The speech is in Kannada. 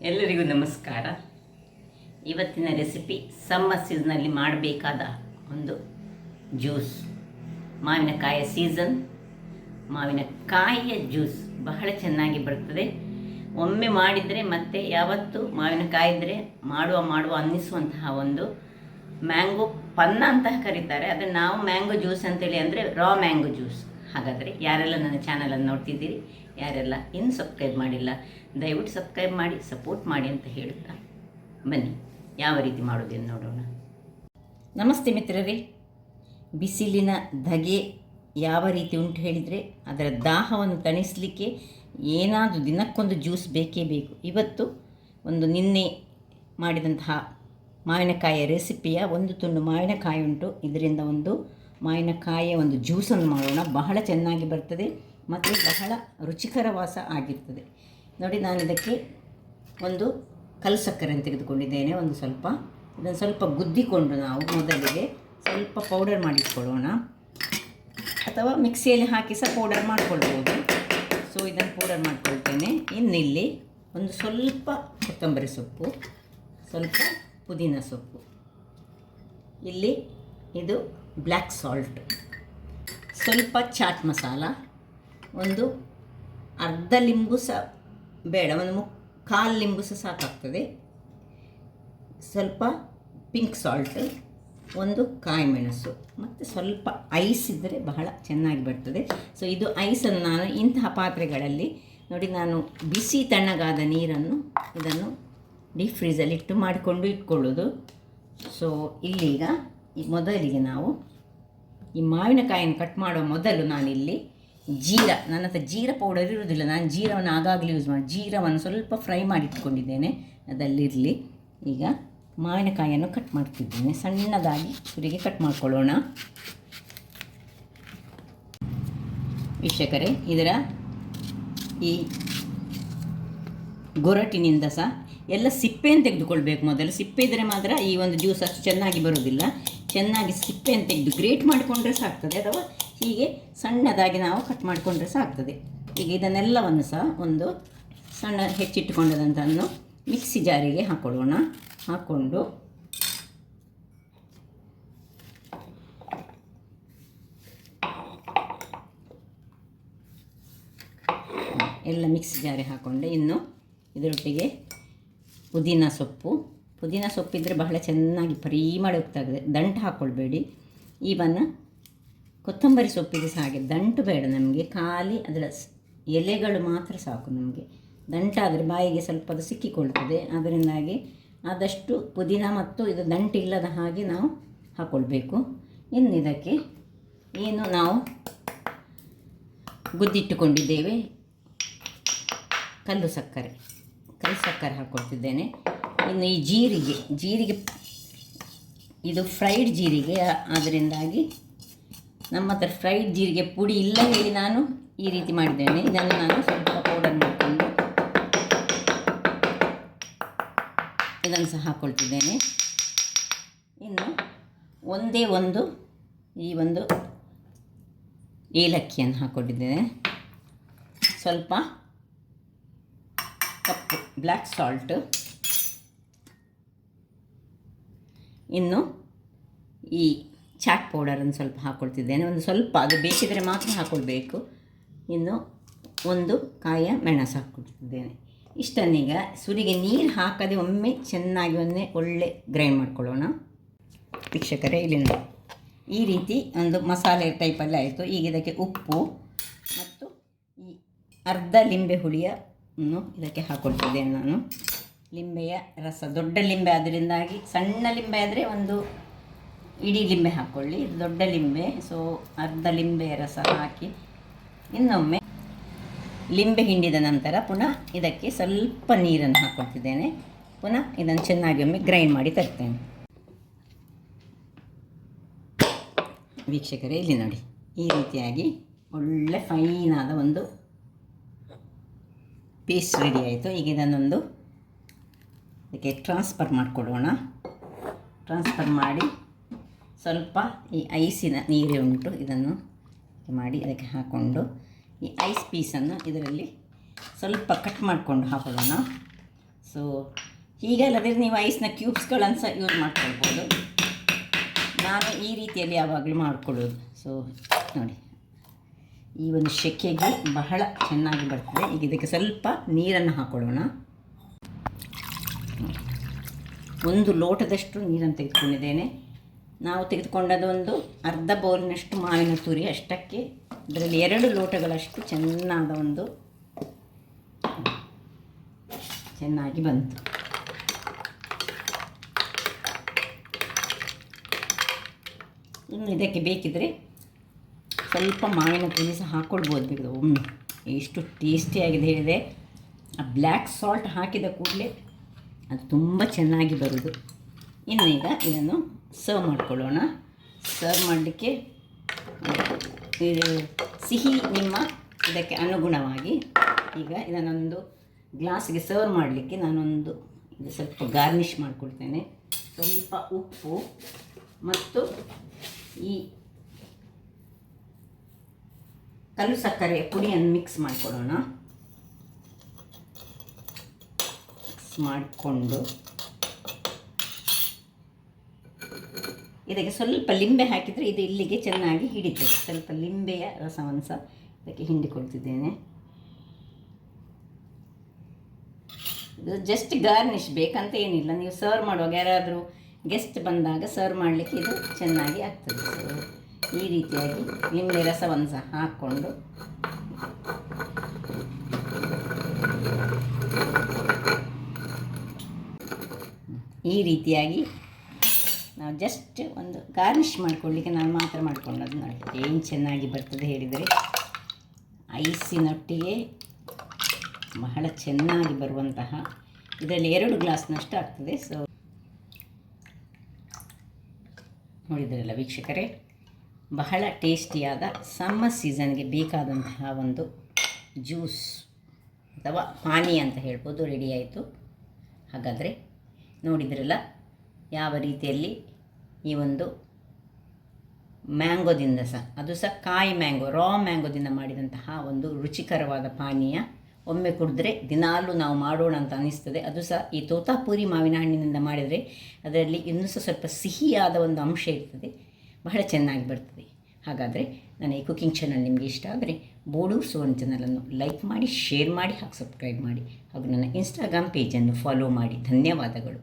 ಎಲ್ಲರಿಗೂ ನಮಸ್ಕಾರ. ಇವತ್ತಿನ ರೆಸಿಪಿ ಸಮ್ಮರ್ ಸೀಸನಲ್ಲಿ ಮಾಡಬೇಕಾದ ಒಂದು ಜ್ಯೂಸ್. ಮಾವಿನಕಾಯಿಯ ಸೀಸನ್, ಮಾವಿನಕಾಯಿಯ ಜ್ಯೂಸ್ ಬಹಳ ಚೆನ್ನಾಗಿ ಬರ್ತದೆ. ಒಮ್ಮೆ ಮಾಡಿದರೆ ಮತ್ತೆ ಯಾವತ್ತು ಮಾವಿನಕಾಯಿ ಇದ್ದರೆ ಮಾಡುವ ಅನ್ನಿಸುವಂತಹ ಒಂದು ಮ್ಯಾಂಗೋ ಪನ್ನ ಅಂತ ಕರೀತಾರೆ. ಅದನ್ನು ನಾವು ಮ್ಯಾಂಗೋ ಜ್ಯೂಸ್ ಅಂತೇಳಿ ಅಂದರೆ ರಾ ಮ್ಯಾಂಗೋ ಜ್ಯೂಸ್. ಹಾಗಾದರೆ ಯಾರೆಲ್ಲ ನನ್ನ ಚಾನಲನ್ನು ನೋಡ್ತಿದ್ದೀರಿ, ಯಾರೆಲ್ಲ ಇನ್ನು ಸಬ್ಸ್ಕ್ರೈಬ್ ಮಾಡಿಲ್ಲ, ದಯವಿಟ್ಟು ಸಬ್ಸ್ಕ್ರೈಬ್ ಮಾಡಿ ಸಪೋರ್ಟ್ ಮಾಡಿ ಅಂತ ಹೇಳುತ್ತಾ ಬನ್ನಿ ಯಾವ ರೀತಿ ಮಾಡೋದನ್ನು ನೋಡೋಣ. ನಮಸ್ತೆ ಮಿತ್ರರೇ. ಬಿಸಿಲಿನ ಧಗೆ ಯಾವ ರೀತಿ ಉಂಟು ಹೇಳಿದರೆ ಅದರ ದಾಹವನ್ನು ತಣಿಸಲಿಕ್ಕೆ ಏನಾದರೂ ದಿನಕ್ಕೊಂದು ಜ್ಯೂಸ್ ಬೇಕೇ ಬೇಕು. ಇವತ್ತು ಒಂದು ನಿನ್ನೆ ಮಾಡಿದಂತಹ ಮಾವಿನಕಾಯಿಯ ರೆಸಿಪಿಯ ಒಂದು ತುಂಡು ಮಾವಿನಕಾಯಿ ಉಂಟು. ಇದರಿಂದ ಒಂದು ಮಾವಿನಕಾಯಿಯ ಒಂದು ಜ್ಯೂಸನ್ನು ಮಾಡೋಣ. ಬಹಳ ಚೆನ್ನಾಗಿ ಬರ್ತದೆ ಮತ್ತು ಬಹಳ ರುಚಿಕರವಾಸ ಆಗಿರ್ತದೆ. ನೋಡಿ, ನಾನು ಇದಕ್ಕೆ ಒಂದು ಕಲ್ಲು ಸಕ್ಕರೆಯನ್ನು ತೆಗೆದುಕೊಂಡಿದ್ದೇನೆ. ಇದನ್ನು ಸ್ವಲ್ಪ ಗುದ್ದಿಕೊಂಡು ನಾವು ಮೊದಲಿಗೆ ಸ್ವಲ್ಪ ಪೌಡರ್ ಮಾಡಿಟ್ಕೊಳ್ಳೋಣ, ಅಥವಾ ಮಿಕ್ಸಿಯಲ್ಲಿ ಹಾಕಿ ಸಹ ಪೌಡರ್ ಮಾಡ್ಕೊಳ್ಬೋದು. ಸೊ ಇದನ್ನು ಪೌಡರ್ ಮಾಡ್ಕೊಳ್ತೇನೆ. ಇನ್ನಿಲ್ಲಿ ಒಂದು ಸ್ವಲ್ಪ ಕೊತ್ತಂಬರಿ ಸೊಪ್ಪು, ಸ್ವಲ್ಪ ಪುದೀನ ಸೊಪ್ಪು, ಇಲ್ಲಿ ಇದು ಬ್ಲ್ಯಾಕ್ ಸಾಲ್ಟ್, ಸ್ವಲ್ಪ ಚಾಟ್ ಮಸಾಲ, ಒಂದು ಅರ್ಧ ಲಿಂಬು ಸಹ ಬೇಡ, ಒಂದು ಕಾಲು ಲಿಂಬು ಸಹ ಸಾಕಾಗ್ತದೆ, ಸ್ವಲ್ಪ ಪಿಂಕ್ ಸಾಲ್ಟ್, ಒಂದು ಕಾಯಿ ಮೆಣಸು ಮತ್ತು ಸ್ವಲ್ಪ ಐಸ್ ಇದ್ದರೆ ಬಹಳ ಚೆನ್ನಾಗಿ ಬರ್ತದೆ. ಸೊ ಇದು ಐಸನ್ನು ನಾನು ಇಂತಹ ಪಾತ್ರೆಗಳಲ್ಲಿ ನೋಡಿ, ನಾನು ಬಿಸಿ ತಣ್ಣಗಾದ ನೀರನ್ನು ಇದನ್ನು ಡೀಪ್ ಫ್ರೀಸಲ್ಲಿ ಮಾಡಿಕೊಂಡು ಇಟ್ಕೊಳ್ಳೋದು. ಸೊ ಇಲ್ಲೀಗ ಮೊದಲಿಗೆ ನಾವು ಈ ಮಾವಿನಕಾಯಿಯನ್ನು ಕಟ್ ಮಾಡೋ ಮೊದಲು ನಾನಿಲ್ಲಿ ನನ್ನ ಹತ್ರ ಜೀರ ಪೌಡರ್ ಇರೋದಿಲ್ಲ, ನಾನು ಜೀರವನ್ನು ಆಗಾಗಲೇ ಯೂಸ್ ಮಾಡಿ ಜೀರವನ್ನು ಸ್ವಲ್ಪ ಫ್ರೈ ಮಾಡಿ ಇಟ್ಕೊಂಡಿದ್ದೇನೆ, ಅದಲ್ಲಿರಲಿ. ಈಗ ಮಾವಿನಕಾಯಿಯನ್ನು ಕಟ್ ಮಾಡ್ತಿದ್ದೇನೆ, ಸಣ್ಣದಾಗಿ ಸುರಿಗೆ ಕಟ್ ಮಾಡ್ಕೊಳ್ಳೋಣ. ವೀಕ್ಷಕರೇ, ಇದರ ಈ ಗೊರಟಿನಿಂದ ಸಹ ಎಲ್ಲ ಸಿಪ್ಪೆಯನ್ನು ತೆಗೆದುಕೊಳ್ಬೇಕು. ಮೊದಲು ಸಿಪ್ಪೆ ಇದ್ದರೆ ಮಾತ್ರ ಈ ಒಂದು ಜ್ಯೂಸ್ ಅಷ್ಟು ಚೆನ್ನಾಗಿ ಬರೋದಿಲ್ಲ. ಚೆನ್ನಾಗಿ ಸಿಪ್ಪೆಯನ್ನು ತೆಗೆದು ಗ್ರೇಟ್ ಮಾಡಿಕೊಂಡ್ರೆ ಸಾಕ್ತದೆ, ಅಥವಾ ಹೀಗೆ ಸಣ್ಣದಾಗಿ ನಾವು ಕಟ್ ಮಾಡಿಕೊಂಡ್ರೆ ಸಾಕ್ತದೆ. ಈಗ ಇದನ್ನೆಲ್ಲವನ್ನು ಸಹ ಒಂದು ಸಣ್ಣ ಹೆಚ್ಚಿಟ್ಟುಕೊಂಡದಂತನ್ನು ಮಿಕ್ಸಿ ಜಾರಿಗೆ ಹಾಕೊಳ್ಳೋಣ. ಹಾಕ್ಕೊಂಡು ಎಲ್ಲ ಮಿಕ್ಸಿ ಜಾರಿಗೆ ಹಾಕ್ಕೊಂಡೆ. ಇನ್ನು ಇದರೊಟ್ಟಿಗೆ ಪುದೀನ ಸೊಪ್ಪಿದ್ದರೆ ಬಹಳ ಚೆನ್ನಾಗಿ ಪರಿಮಳ ಹೋಗ್ತಾಗಿದೆ. ದಂಟು ಹಾಕ್ಕೊಳ್ಬೇಡಿ. ಈವನ್ ಕೊತ್ತಂಬರಿ ಸೊಪ್ಪಿಗೆ ಸಹ ಹಾಗೆ ದಂಟು ಬೇಡ ನಮಗೆ, ಖಾಲಿ ಅದರ ಎಲೆಗಳು ಮಾತ್ರ ಸಾಕು ನಮಗೆ. ದಂಟಾದರೆ ಬಾಯಿಗೆ ಸ್ವಲ್ಪ ಅದು ಸಿಕ್ಕಿಕೊಳ್ತದೆ. ಅದರಿಂದಾಗಿ ಆದಷ್ಟು ಪುದೀನ ಮತ್ತು ಇದು ದಂಟಿಲ್ಲದ ಹಾಗೆ ನಾವು ಹಾಕ್ಕೊಳ್ಬೇಕು. ಇನ್ನು ಇದಕ್ಕೆ ಏನು ನಾವು ಗುದ್ದಿಟ್ಟುಕೊಂಡಿದ್ದೇವೆ ಕಲ್ಲು ಸಕ್ಕರೆ ಹಾಕ್ಕೊಳ್ತಿದ್ದೇನೆ. ಇನ್ನು ಈ ಜೀರಿಗೆ ಇದು ಫ್ರೈಡ್ ಜೀರಿಗೆ, ಅದರಿಂದಾಗಿ ನಮ್ಮ ಹತ್ರ ಫ್ರೈಡ್ ಜೀರಿಗೆ ಪುಡಿ ಇಲ್ಲ ಹೇಳಿ ನಾನು ಈ ರೀತಿ ಮಾಡಿದ್ದೇನೆ. ಇದನ್ನು ನಾನು ಸ್ವಲ್ಪ ಪೌಡರ್ ಮಾಡಿಕೊಂಡು ಇದನ್ನು ಸಹ ಹಾಕ್ಕೊಳ್ತಿದ್ದೇನೆ. ಇನ್ನು ಒಂದೇ ಒಂದು ಏಲಕ್ಕಿಯನ್ನು ಹಾಕ್ಕೊಂಡಿದ್ದೇನೆ, ಸ್ವಲ್ಪ ಕಪ್ಪು ಬ್ಲ್ಯಾಕ್ ಸಾಲ್ಟ್, ಇನ್ನು ಈ ಚಾಟ್ ಪೌಡರನ್ನು ಸ್ವಲ್ಪ ಹಾಕ್ಕೊಳ್ತಿದ್ದೇನೆ. ಒಂದು ಸ್ವಲ್ಪ ಅದು ಬೇಕಿದ್ರೆ ಮಾತ್ರ ಹಾಕ್ಕೊಳ್ಬೇಕು. ಇನ್ನು ಒಂದು ಕಾಯ ಮೆಣಸು ಹಾಕ್ಕೊಳ್ತಿದ್ದೇನೆ. ಇಷ್ಟನ್ನೀಗ ಸುರಿಗೆ ನೀರು ಹಾಕದೆ ಒಮ್ಮೆ ಚೆನ್ನಾಗಿ ಒಳ್ಳೆ ಗ್ರೈಂಡ್ ಮಾಡ್ಕೊಳ್ಳೋಣ. ವೀಕ್ಷಕರೇ, ಇಲ್ಲಿ ನೋಡಿ ಈ ರೀತಿ ಒಂದು ಮಸಾಲೆ ಟೈಪಲ್ಲಿ ಆಯಿತು. ಈಗ ಇದಕ್ಕೆ ಉಪ್ಪು ಮತ್ತು ಈ ಅರ್ಧ ಲಿಂಬೆ ಹುಳಿಯನ್ನು ಇದಕ್ಕೆ ಹಾಕ್ಕೊಳ್ತಿದ್ದೇನೆ ನಾನು. ಲಿಂಬೆಯ ರಸ, ದೊಡ್ಡ ಲಿಂಬೆ ಅದರಿಂದಾಗಿ, ಸಣ್ಣ ಲಿಂಬೆ ಆದರೆ ಒಂದು ಇಡೀ ಲಿಂಬೆ ಹಾಕ್ಕೊಳ್ಳಿ. ಇದು ದೊಡ್ಡ ಲಿಂಬೆ, ಸೊ ಅರ್ಧ ಲಿಂಬೆಯ ರಸ ಹಾಕಿ ಇನ್ನೊಮ್ಮೆ ಲಿಂಬೆ ಹಿಂಡಿದ ನಂತರ ಪುನಃ ಇದಕ್ಕೆ ಸ್ವಲ್ಪ ನೀರನ್ನು ಹಾಕ್ಕೊಳ್ತಿದ್ದೇನೆ. ಪುನಃ ಇದನ್ನು ಚೆನ್ನಾಗಿ ಒಮ್ಮೆ ಗ್ರೈಂಡ್ ಮಾಡಿ ತರ್ತೇನೆ. ವೀಕ್ಷಕರೇ, ಇಲ್ಲಿ ನೋಡಿ ಈ ರೀತಿಯಾಗಿ ಒಳ್ಳೆ ಫೈನಾದ ಒಂದು ಪೇಸ್ಟ್ ರೆಡಿ ಆಯಿತು. ಈಗ ಇದನ್ನೊಂದು ಇದಕ್ಕೆ ಟ್ರಾನ್ಸ್ಫರ್ ಮಾಡಿಕೊಡೋಣ. ಟ್ರಾನ್ಸ್ಫರ್ ಮಾಡಿ ಸ್ವಲ್ಪ ಈ ಐಸಿನ ನೀರೇ ಉಂಟು, ಇದನ್ನು ಮಾಡಿ ಅದಕ್ಕೆ ಹಾಕ್ಕೊಂಡು ಈ ಐಸ್ ಪೀಸನ್ನು ಇದರಲ್ಲಿ ಸ್ವಲ್ಪ ಕಟ್ ಮಾಡಿಕೊಂಡು ಹಾಕೊಳ್ಳೋಣ. ಸೊ ಹೀಗಲ್ಲದೆ ನೀವು ಐಸ್ನ ಕ್ಯೂಬ್ಸ್ಗಳನ್ನು ಸಹ ಯೂಸ್ ಮಾಡ್ಕೊಳ್ಬೋದು. ನಾನು ಈ ರೀತಿಯಲ್ಲಿ ಯಾವಾಗಲೂ ಮಾಡ್ಕೊಳ್ಳೋದು. ಸೊ ನೋಡಿ, ಈ ಒಂದು ಸೆಕೆಗೆ ಬಹಳ ಚೆನ್ನಾಗಿ ಬರ್ತದೆ. ಈಗ ಇದಕ್ಕೆ ಸ್ವಲ್ಪ ನೀರನ್ನು ಹಾಕ್ಕೊಳ್ಳೋಣ. 1 ಲೋಟದಷ್ಟು ನೀರನ್ನು ತೆಗೆದುಕೊಂಡಿದ್ದೇನೆ. ನಾವು ತೆಗೆದುಕೊಂಡದ್ದು ಒಂದು ಅರ್ಧ ಬೌಲಿನಷ್ಟು ಮಾವಿನ ತುರಿ, ಅಷ್ಟಕ್ಕೆ ಅದರಲ್ಲಿ 2 ಲೋಟಗಳಷ್ಟು ಚೆನ್ನಾದ ಒಂದು ಚೆನ್ನಾಗಿ ಬಂತು. ಇನ್ನು ಇದಕ್ಕೆ ಬೇಕಿದ್ದರೆ ಸ್ವಲ್ಪ ಮಾವಿನ ತುರಿ ಸಹ ಹಾಕ್ಕೊಳ್ಬೋದು. ಬೇಕಿದ್ರೆ ಒಮ್ಮೆ ಎಷ್ಟು ಟೇಸ್ಟಿಯಾಗಿದೆ ಹೇಳಿದೆ. ಆ ಬ್ಲ್ಯಾಕ್ ಸಾಲ್ಟ್ ಹಾಕಿದ ಕೂಡಲೇ ಅದು ತುಂಬ ಚೆನ್ನಾಗಿ ಬರೋದು. ಇನ್ನು ಈಗ ಇದನ್ನು ಸರ್ವ್ ಮಾಡ್ಕೊಳ್ಳೋಣ. ಸರ್ವ್ ಮಾಡಲಿಕ್ಕೆ ಸಿಹಿ ನಿಮ್ಮ ಇದಕ್ಕೆ ಅನುಗುಣವಾಗಿ ಈಗ ಇದನ್ನೊಂದು ಗ್ಲಾಸಿಗೆ ಸರ್ವ್ ಮಾಡಲಿಕ್ಕೆ ನಾನೊಂದು ಇದು ಸ್ವಲ್ಪ ಗಾರ್ನಿಷ್ ಮಾಡಿಕೊಡ್ತೇನೆ. ಸ್ವಲ್ಪ ಉಪ್ಪು ಮತ್ತು ಈ ಕಲ್ಲು ಸಕ್ಕರೆಯ ಪುಡಿಯನ್ನು ಮಿಕ್ಸ್ ಮಾಡಿಕೊಳ್ಳೋಣ. ಮಿಕ್ಸ್ ಮಾಡಿಕೊಂಡು ಇದಕ್ಕೆ ಸ್ವಲ್ಪ ಲಿಂಬೆ ಹಾಕಿದರೆ ಇದು ಇಲ್ಲಿಗೆ ಚೆನ್ನಾಗಿ ಹಿಡಿತದೆ. ಸ್ವಲ್ಪ ಲಿಂಬೆಯ ರಸವನ್ನು ಸಹ ಇದಕ್ಕೆ ಹಿಂಡಿಕೊಳ್ತಿದ್ದೇನೆ. ಇದು ಜಸ್ಟ್ ಗಾರ್ನಿಷ್, ಬೇಕಂತ ಏನಿಲ್ಲ. ನೀವು ಸರ್ವ್ ಮಾಡುವಾಗ ಯಾರಾದರೂ ಗೆಸ್ಟ್ ಬಂದಾಗ ಸರ್ವ್ ಮಾಡಲಿಕ್ಕೆ ಇದು ಚೆನ್ನಾಗಿ ಆಗ್ತದೆ. ಸೊ ಈ ರೀತಿಯಾಗಿ ಲಿಂಬೆ ರಸವನ್ನು ಸಹ ಹಾಕ್ಕೊಂಡು ಈ ರೀತಿಯಾಗಿ ನಾವು ಜಸ್ಟ್ ಒಂದು ಗಾರ್ನಿಷ್ ಮಾಡಿಕೊಳ್ಳಿಕ್ಕೆ ನಾನು ಮಾತ್ರ ಮಾಡಿಕೊಂಡದ್ದು. ನೋಡಿ ಏನು ಚೆನ್ನಾಗಿ ಬರ್ತದೆ ಹೇಳಿದರೆ, ಐಸಿನೊಟ್ಟಿಗೆ ಬಹಳ ಚೆನ್ನಾಗಿ ಬರುವಂತಹ, ಇದರಲ್ಲಿ 2 ಗ್ಲಾಸ್ನಷ್ಟು ಆಗ್ತದೆ. ಸೊ ನೋಡಿದ್ರಲ್ಲ ವೀಕ್ಷಕರೇ, ಬಹಳ ಟೇಸ್ಟಿಯಾದ ಸಮ್ಮರ್ ಸೀಸನ್ಗೆ ಬೇಕಾದಂತಹ ಒಂದು ಜ್ಯೂಸ್ ಅಥವಾ ಪಾನೀಯ ಅಂತ ಹೇಳ್ಬೋದು, ರೆಡಿ ಆಯಿತು. ಹಾಗಾದರೆ ನೋಡಿದ್ರಲ್ಲ ಯಾವ ರೀತಿಯಲ್ಲಿ ಈ ಒಂದು ಮ್ಯಾಂಗೋದಿಂದ ಸಹ, ಅದು ಸಹ ಕಾಯಿ ಮ್ಯಾಂಗೋ, ರಾ ಮ್ಯಾಂಗೋದಿಂದ ಮಾಡಿದಂತಹ ಒಂದು ರುಚಿಕರವಾದ ಪಾನೀಯ. ಒಮ್ಮೆ ಕುಡಿದ್ರೆ ದಿನಾಲೂ ನಾವು ಮಾಡೋಣ ಅಂತ ಅನ್ನಿಸ್ತದೆ. ಅದು ಸಹ ಈ ತೋತಾಪುರಿ ಮಾವಿನ ಹಣ್ಣಿನಿಂದ ಮಾಡಿದರೆ ಅದರಲ್ಲಿ ಇನ್ನೂ ಸಹ ಸ್ವಲ್ಪ ಸಿಹಿಯಾದ ಒಂದು ಅಂಶ ಇರ್ತದೆ, ಬಹಳ ಚೆನ್ನಾಗಿ ಬರ್ತದೆ. ಹಾಗಾದರೆ ನನ್ನ ಈ ಕುಕಿಂಗ್ ಚಾನಲ್ ನಿಮಗೆ ಇಷ್ಟ ಆದರೆ ಬೋಡೂರು ಸುವರ್ಣ ಚಾನಲನ್ನು ಲೈಕ್ ಮಾಡಿ, ಶೇರ್ ಮಾಡಿ ಹಾಗೂ ಸಬ್ಸ್ಕ್ರೈಬ್ ಮಾಡಿ ಹಾಗೂ ನನ್ನ ಇನ್ಸ್ಟಾಗ್ರಾಮ್ ಪೇಜನ್ನು ಫಾಲೋ ಮಾಡಿ. ಧನ್ಯವಾದಗಳು.